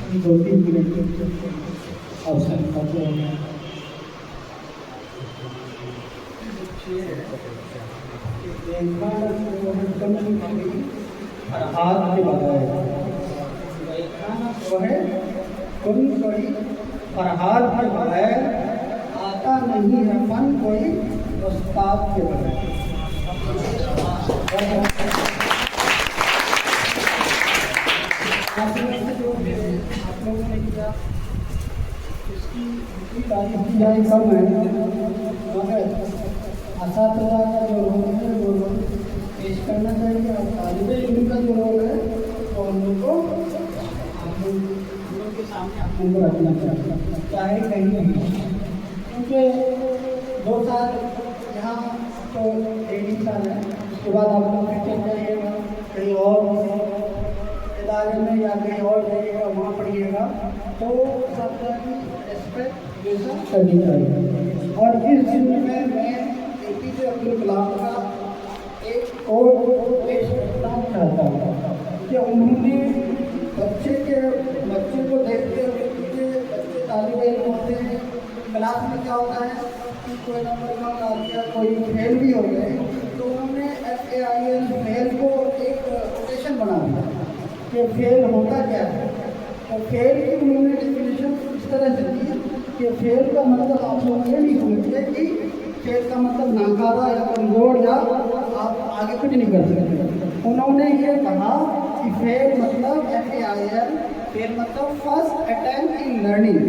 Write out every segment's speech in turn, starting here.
2-3 minute अवसर करते हैं। हाथ के बगैर वो है कभी कभी फरहाद के बगैर आता नहीं है फन कोई उस्ताद के बगैर। आप लोगों ने किया इसकी तारीफ की जाए कम है, मगर असातिज़ा का जो रोल है वो रोल पेश करना चाहिए और तालिबे इल्म का जो रोल है तो उन लोग को आप लोग के सामने आप लोगों को रखना चाहिए, चाहे कहीं नहीं। क्योंकि 2 साल यहाँ तो 1 साल है, उसके बाद आप लोग फिर चल जाइएगा कहीं और इदारे में या कहीं और जाइएगा, वहाँ पढ़िएगा, तो सब रेस्पेक्ट जैसा करनी चाहिए। और इस दिन में मैं APJ अब्दुल कलाम का एक और पेश करना चाहता हूँ कि उन्होंने बच्चे को देखते हुए, बच्चे तालिब इल्म होते हैं, क्लास में क्या होता है कि कोई नंबर कम आ गया, कोई फेल भी हो गए, तो उन्होंने FAIL फेल को एक कोटेशन बना दिया कि फेल होता क्या है। तो फेल की उन्होंने डेफिनेशन इस तरह से दी कि फेल का मतलब आप लोग ये नहीं समझते कि फेल का मतलब नाकारा या कमज़ोर या आप आगे कुछ नहीं कर सकते। उन्होंने ये कहा कि फेल मतलब FAIL, फेल मतलब फर्स्ट अटेम्प्ट इन लर्निंग,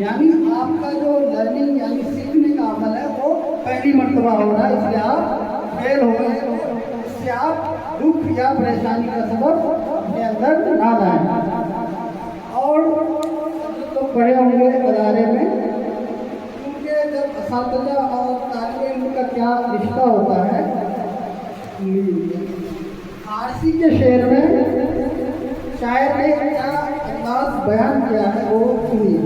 यानी आपका जो लर्निंग यानी सीखने का अमल है वो पहली मरतबा हो रहा है, इसलिए आप फेल हो गए। इससे आप दुख या परेशानी का सबब अपने अंदर ना लाएं। और तो पढ़े होंगे अदारे में, क्योंकि जब असातिज़ा और तालिब इल्म का क्या रिश्ता होता है। फारसी के शेर में शायर ने क्या अंदाज बयान किया है वो सुनिए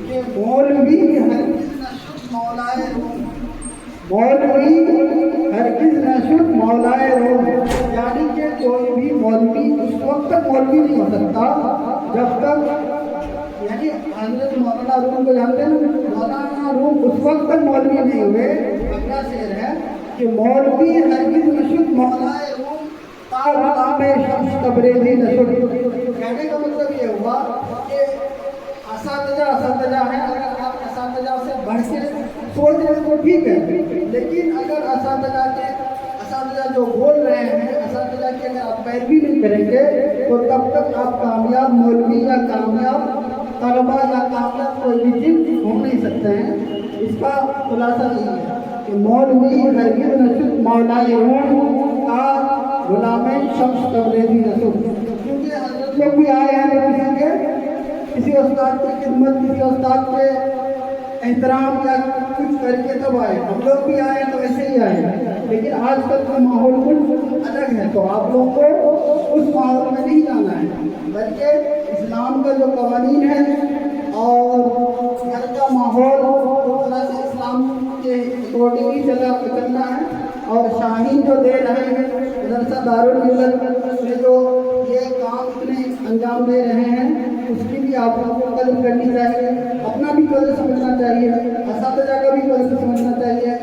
कि मौलवी हरगिज़ न शुद मौलाए रूम, मौलवी हरगिज़ न शुद मौलाए रूम, यानी कि कोई भी मौलवी उस वक्त तक मौलवी नहीं हो सकता जब तक, यानी हज़रत मौलाना रूम को जानते हैं, मौलाना रूम उस वक्त तक मौलवी नहीं हुए। अगला शेर है कि मौलवी हरगिज़ न शुद मौलाए रूम शम्स तबरेज़ी न शुद। कहने का मतलब ये हुआ कि असातिज़ा है, अगर आप असातिज़ा से बढ़ के सोच रहे हैं तो ठीक है, लेकिन अगर असातिज़ा जो बोल रहे हैं, असातिज़ा की अगर आप पैरवी नहीं करेंगे तो तब तक आप कामयाब मौलवी या कामयाब तलबा या कामयाब कोई भी चीज़ हो नहीं सकते हैं। इसका खुलासा यही है कि मौलवी हरगिज़ न शुद मौलाए रूम का गुलामे शम्स तबरेज़ी न शुद। क्योंकि हज़रत लोग भी आए हैं तो किसी उस्ताद की खिदमत, किसी उस्ताद के एहतराम या कुछ करके तब आए, हम लोग भी आए तो ऐसे ही आए, लेकिन आजकल का माहौल कुछ अलग है, तो आप लोग को उस माहौल में नहीं जाना है, बल्कि इस्लाम का जो कवानीन है और घर का माहौल तो थोड़ा सा इस्लाम के अकॉर्डिंग ही चलना है। और शाहीन जो दे रहे हैं मदरसा दारुल मिल्लत में जो ये काम इतने अंजाम दे रहे हैं, उसकी भी आप लोगों को कदर करनी चाहिए, अपना भी कदर समझना चाहिए, असातिज़ा का भी कदर समझना चाहिए।